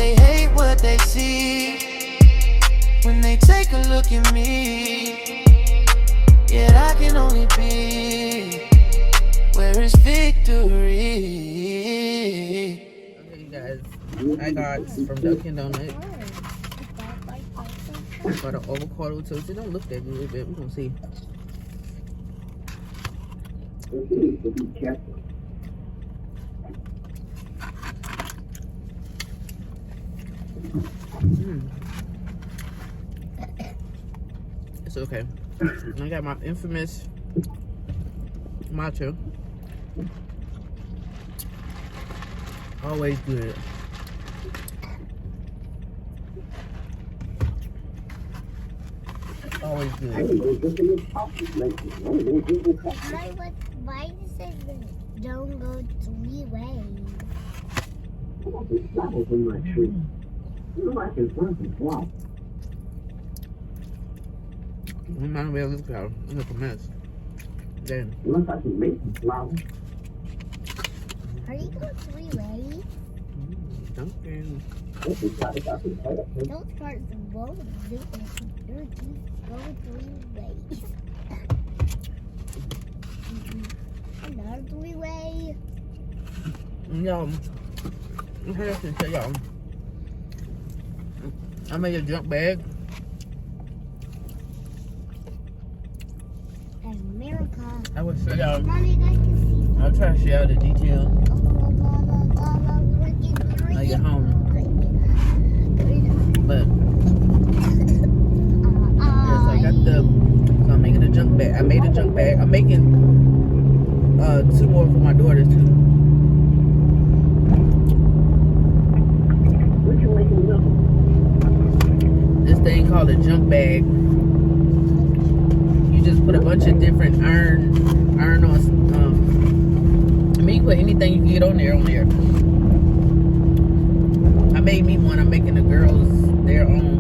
they hate what they see when they take a look at me. Yet I can only be where is victory. Okay, you guys, I got from Dunkin' Donuts. Got an avocado toast. It don't look that good, but we're gonna see. It's okay. And I got my infamous matcha. Always good. Always good. Why does it don't go 3 ways? Remind me of this guy. I look a mess. Then. Are you going 3 ways? Dunkin'. Those parts won't do it. You're just going 3 ways. Another 3 way. No. I have to tell y'all. I made a junk bag. America. I would show y'all. Mommy, you guys can see. I'll try to show y'all the detail. I get home. But yes, I got the. So I'm making a junk bag. I made a junk bag. I'm making 2 more for my daughter too. This thing called a junk bag. You just put a bunch of different iron on. I mean, you put anything you can get on there. I made me one. I'm making the girls their own.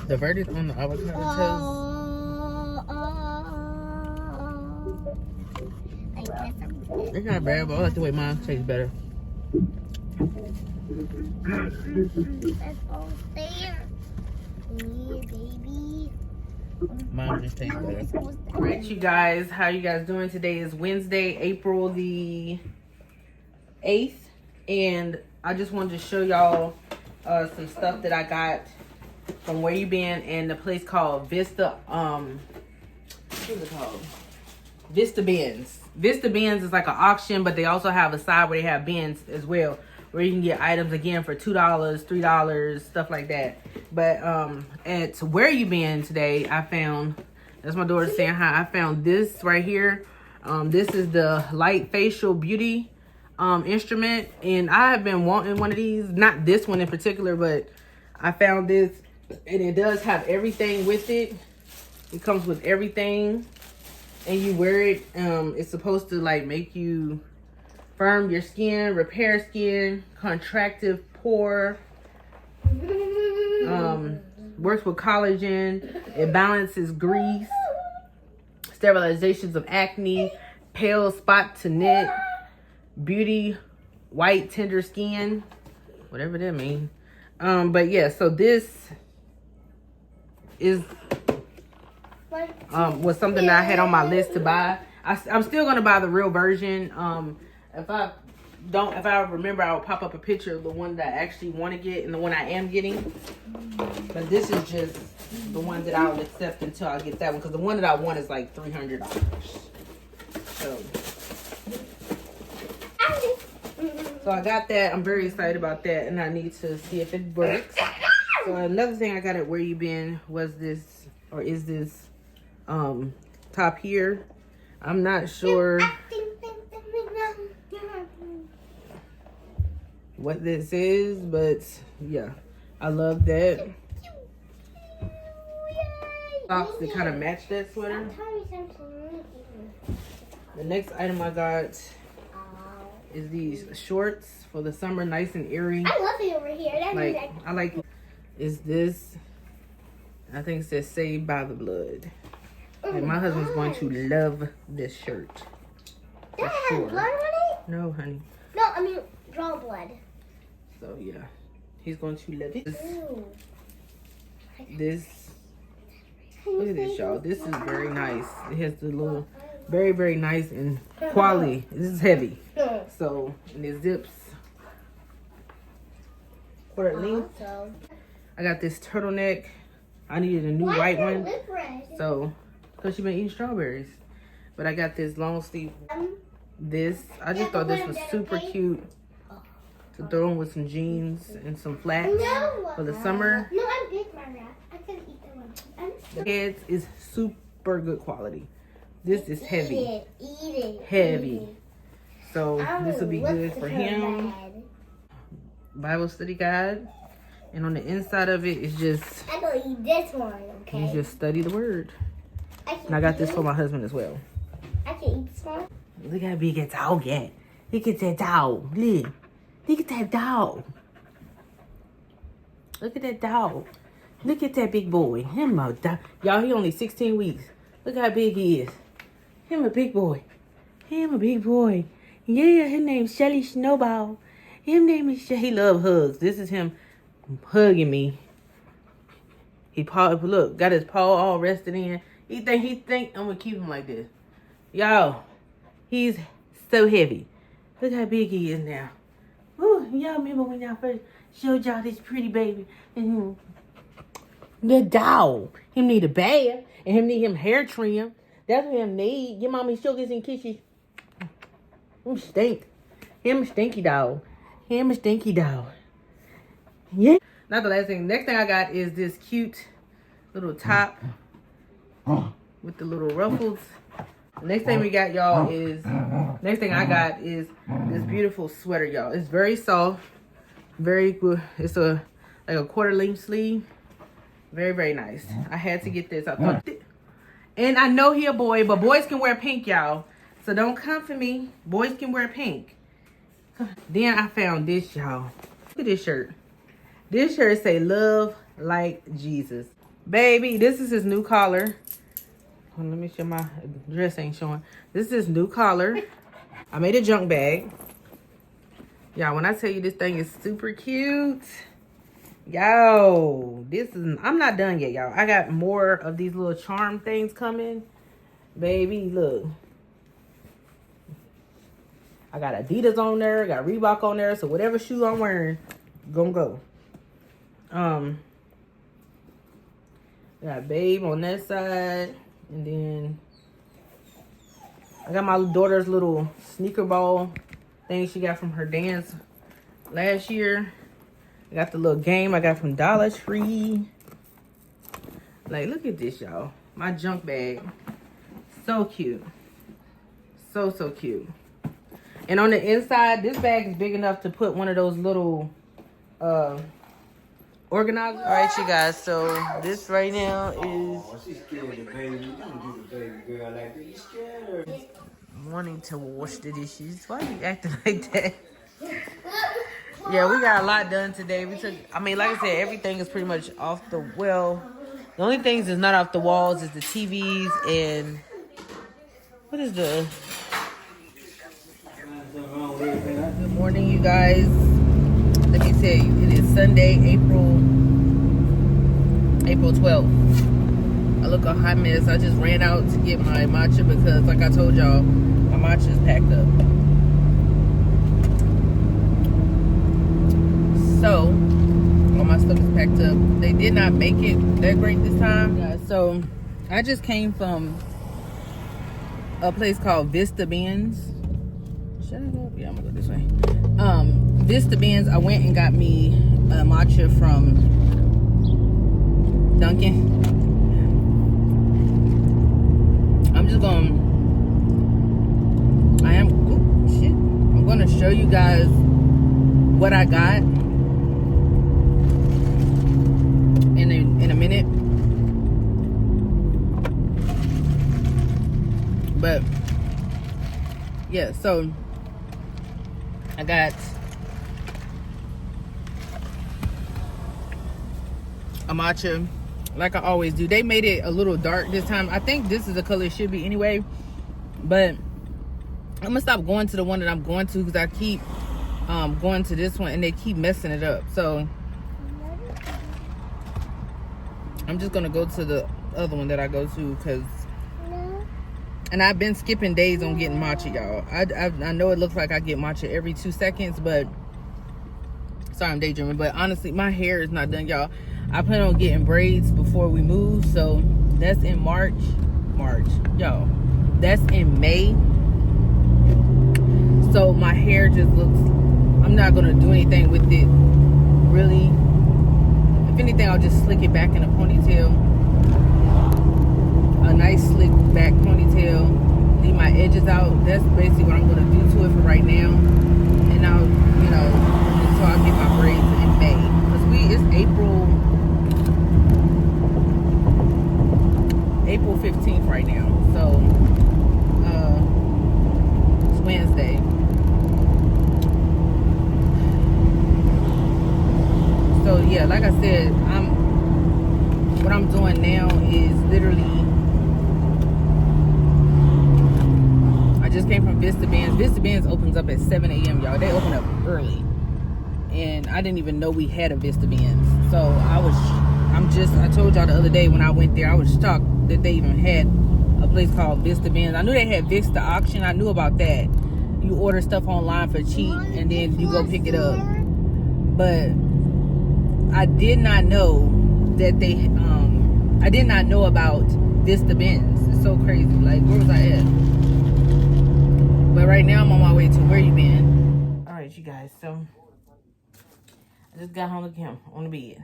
The verdict on the avocado toast. It's not bad, but I like the way mine tastes better. Mine just tastes better. Alright, you guys, how you guys doing? Today is Wednesday, April the 8th, and I just wanted to show y'all some stuff that I got from Where You Been and the place called Vista. What is it called? Vista Bins. Vista Bins is like an auction, but they also have a side where they have bins as well, where you can get items again for $2, $3, stuff like that. But at Where You Been today, I found, that's my daughter saying hi, I found this right here. This is the light facial beauty instrument, and I have been wanting one of these. Not this one in particular, but I found this, and it does have everything with it. It comes with everything, and you wear it. It's supposed to like make you firm your skin, repair skin, contractive pore. Works with collagen. It balances grease, sterilizations of acne, pale spot to knit, beauty, white tender skin, whatever that means. But yeah, so this is was something that I had on my list to buy. I'm still gonna buy the real version. If I remember, I'll pop up a picture of the one that I actually want to get and the one I am getting. But this is just the one that I'll accept until I get that one, because the one that I want is like $300. So I got that. I'm very excited about that, and I need to see if it works. So another thing I got at Where You Been was this, or is this top here. I'm not sure what this is, but yeah, I love that. Socks that kind of match that sweater. The next item I got is these shorts for the summer, nice and airy. I love it over here. I like. Is this? I think it says "Saved by the Blood." Like my husband's going to love this shirt. Does it have blood on it? No, honey. No, I mean raw blood. So yeah, he's going to love it. Ew. This. Look at this, y'all. This is very nice. It has the little, very nice and quality. This is heavy. So, and it zips quarter length. I got this turtleneck. I needed a new white one. So, because you've been eating strawberries. But I got this long sleeve. This, I just thought this was super cute to throw in with some jeans and some flats for the summer. No, I'm big, Maria. I can eat the one. The heads is super good quality. This is heavy. Eat it. Heavy. So this will be good for him. Bible study guide. And on the inside of it is just, I'm gonna eat this one, okay? you just study the word. And I got this for my husband as well. I can eat this one. Look how big that dog is. Look at that dog. Look. Look at that dog. Look at that dog. Look at that big boy. Him a dog. Y'all, he only 16 weeks. Look how big he is. Him a big boy. Him a big boy. Yeah, his name's Shelly Snowball. His name is He love hugs. This is him hugging me. He look, got his paw all rested in. He think I'm gonna keep him like this. Y'all, he's so heavy. Look how big he is now. Ooh, y'all remember when y'all first showed y'all this pretty baby? And the dog. Him need a bath. And him need him hair trim. That's what him need. Give mommy sugars and kisses. Him stink. Him a stinky dog. Him a stinky dog. Yeah. Not the last thing. Next thing I got is this cute little top with the little ruffles. Next thing we got, y'all, is next thing I got is this beautiful sweater, y'all. It's very soft, very good. It's like a quarter length sleeve. Very nice. I had to get this. I thought, and I know he a boy, but boys can wear pink, y'all. So don't come for me. Boys can wear pink. Then I found this, y'all. Look at this shirt. This shirt say "Love Like Jesus." Baby, this is his new collar. Let me show my dress ain't showing. This is new collar. I made a junk bag. Y'all, when I tell you this thing is super cute. Yo, I'm not done yet, y'all. I got more of these little charm things coming. Baby, look. I got Adidas on there, got Reebok on there, so whatever shoe I'm wearing, gonna go. Got Babe on that side. And then I got my daughter's little sneaker ball thing she got from her dance last year. I got the little game I got from Dollar Tree. Like, look at this, y'all. My junk bag. So cute. So cute. And on the inside, this bag is big enough to put one of those little organizers. All right, you guys. So this right now is. Oh, she's scared of the baby. You don't do the baby girl like that. You scared her. Wanting to wash the dishes. Why are you acting like that? Yeah, we got a lot done today. Like I said, everything is pretty much off the well. The only things that's not off the walls is the TVs and what is the? Good morning, you guys. Let me tell you, it is Sunday, April 12th. I look a hot mess. I just ran out to get my matcha because, like I told y'all, my matcha is packed up. So, all my stuff is packed up. They did not make it that great this time. Yeah, so, I just came from a place called Vista Benz. Shut it up. Yeah, I'm gonna go this way. Vista Benz, I went and got me a matcha from Dunkin'. I'm just gonna show you guys what I got in a minute. But yeah, so I got a matcha like I always do. They made it a little dark this time. I think this is the color it should be anyway, but I'm gonna stop going to the one that I'm going to because I keep going to this one and they keep messing it up. So I'm just gonna go to the other one that I go to because, and I've been skipping days on getting matcha, y'all. I know it looks like I get matcha every 2 seconds, but sorry, I'm daydreaming. But honestly, my hair is not done, y'all. I plan on getting braids before we move, so that's in March, y'all. That's in May. So my hair just looks, I'm not gonna do anything with it, really. If anything, I'll just slick it back in a ponytail. A nice slick back ponytail. Leave my edges out. That's basically what I'm gonna do to it for right now. And I'll, you know, until I get my braids in May. Because it's April 15th right now. So it's Wednesday. So yeah, like I said, what I'm doing now is literally, I just came from Vista Bands. Vista Bands opens up at 7 a.m. y'all. They open up early, and I didn't even know we had a Vista Bands. So I told y'all the other day when I went there, I was shocked that they even had a place called Vista Bands. I knew they had Vista Auction. I knew about that. You order stuff online for cheap and then you go pick it up. But I did not know that I did not know about Vista Benz. It's so crazy. Like, where was I at? But right now I'm on my way to where you been. All right, you guys. So I just got home again on the bed.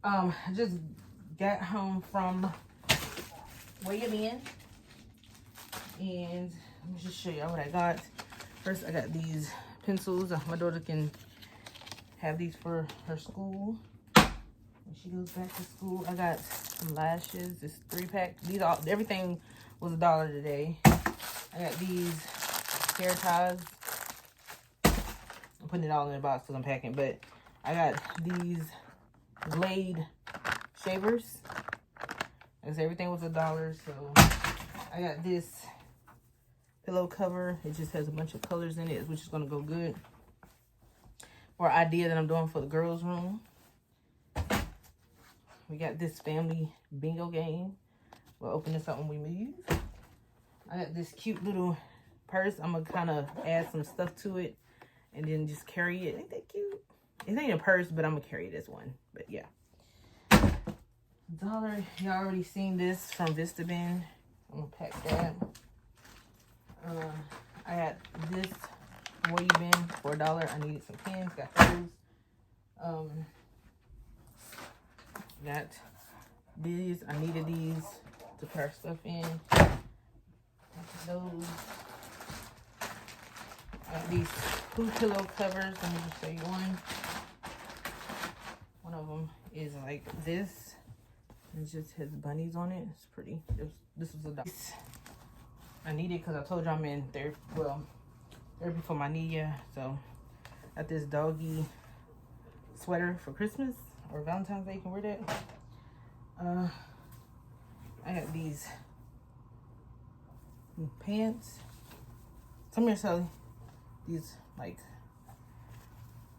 I just got home from where you been, and let me just show you what I got. First, I got these pencils. My daughter can have these for her school when she goes back to school. I got some lashes. This 3-pack. Everything was $1 today. I got these hair ties. I'm putting it all in the box because I'm packing, but I got these Glade shavers. Because everything was $1, so I got this pillow cover. It just has a bunch of colors in it, which is going to go good for an idea that I'm doing for the girls' room. We got this family bingo game. We'll open this up when we move. I got this cute little purse. I'm going to kind of add some stuff to it and then just carry it. Ain't that cute? It ain't a purse, but I'm going to carry this one. But yeah. $1. Y'all already seen this from Vista Bin. I'm going to pack that. I got this from Where You Been for $1. I needed some pens. Got those. Got these. I needed these to put our stuff in. Got those. I got these 2 pillow covers. Let me just show you one. One of them is like this. It just has bunnies on it. It's pretty. This was $1. I need it because I told you I'm in therapy for my knee, yeah. So, got this doggy sweater for Christmas or Valentine's Day. You can wear that. I got these pants. Come here, Sally. These like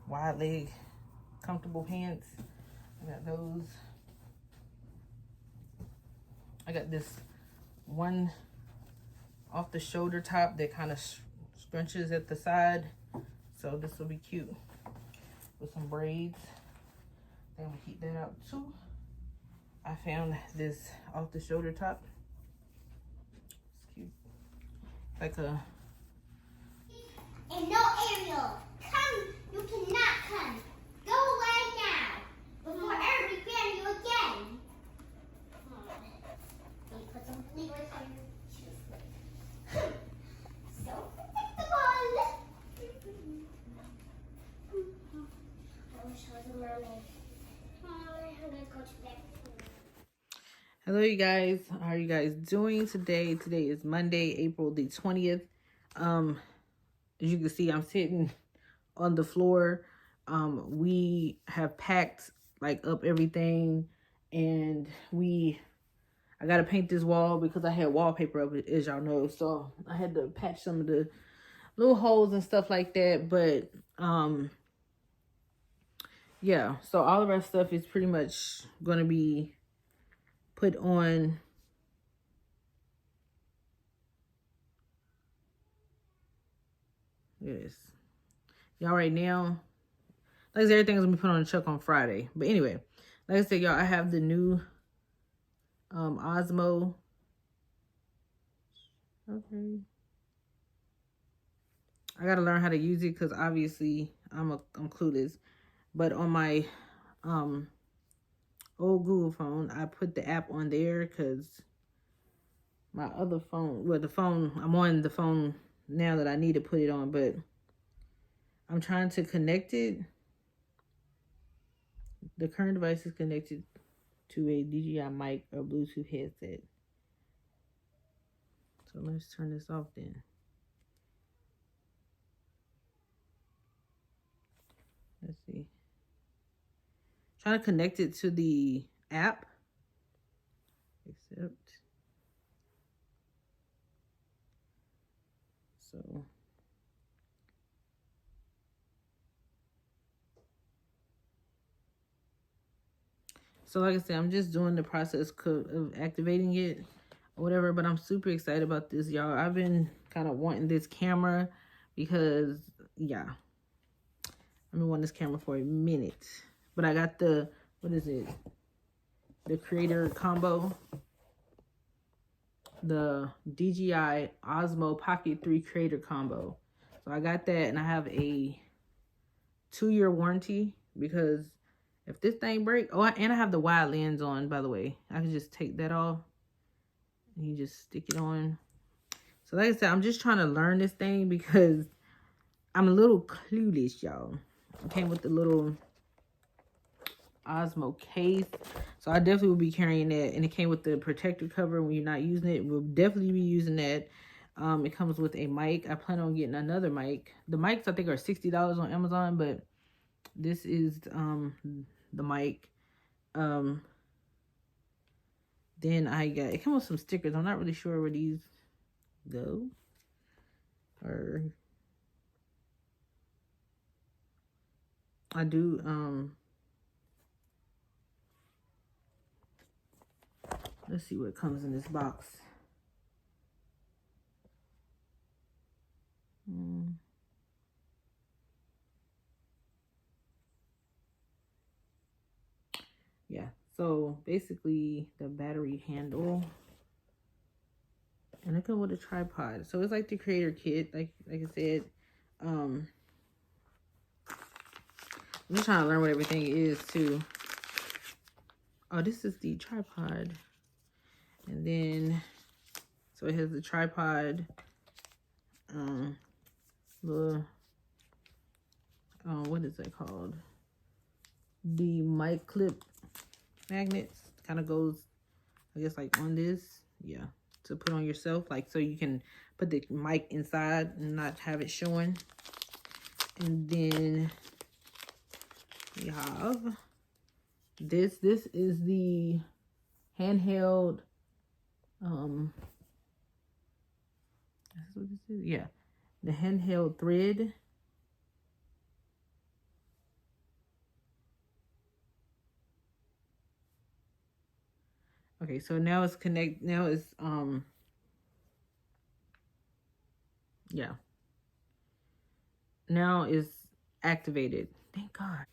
wide leg, comfortable pants. I got those. I got this one off the shoulder top that kind of scrunches at the side. So this will be cute with some braids. I'm gonna keep that out too. I found this off the shoulder top. It's cute. Like a... And no, Ariel, come. You cannot come. Go away now before everybody ban you again. Let me put some flavors on your shoes. So predictable. Hello, you guys. How are you guys doing today? Today is Monday, April the 20th. As you can see, I'm sitting on the floor. We have packed like up everything, and I gotta paint this wall because I had wallpaper up, as y'all know. So I had to patch some of the little holes and stuff like that. But yeah, so all of our stuff is pretty much gonna be put on. Yes, y'all, right now, like I said, everything's gonna be put on the truck on Friday. But anyway, like I said, y'all, I have the new Osmo. Okay, I gotta learn how to use it because obviously I'm clueless. But on my old Google phone, I put the app on there because my other phone, well, the phone, I'm on the phone now that I need to put it on, but I'm trying to connect it. The current device is connected to a DJI mic or Bluetooth headset. So let's turn this off then. Let's see. Trying to connect it to the app. Accept. So like I said, I'm just doing the process of activating it or whatever, but I'm super excited about this, y'all. I've been kind of wanting this camera because, yeah, I've been wanting this camera for a minute. But I got the, what is it? The creator combo. The DJI Osmo Pocket 3 creator combo. So I got that, and I have a 2-year warranty because if this thing break, oh, and I have the wide lens on, by the way. I can just take that off and you just stick it on. So like I said, I'm just trying to learn this thing because I'm a little clueless, y'all. It came with the little Osmo case, so I definitely will be carrying that, and it came with the protector cover when you're not using it. We'll definitely be using that. It comes with a mic. I plan on getting another mic. The mics I think are $60 on Amazon, but this is the mic. Then it comes with some stickers. I'm not really sure where these go, or I do let's see what comes in this box. Yeah, so basically the battery handle, and it comes with a tripod. So it's like the creator kit, like I said. I'm just trying to learn what everything is too. Oh, this is the tripod, and then so it has the tripod, the what is that called? The mic clip magnets. Kind of goes, I guess, like on this, yeah, to put on yourself, like so you can put the mic inside and not have it showing. And then we have this. This is the handheld. That's what this is. Yeah, the handheld thread. Okay, so now it's now it's yeah. Now it's activated. Thank God.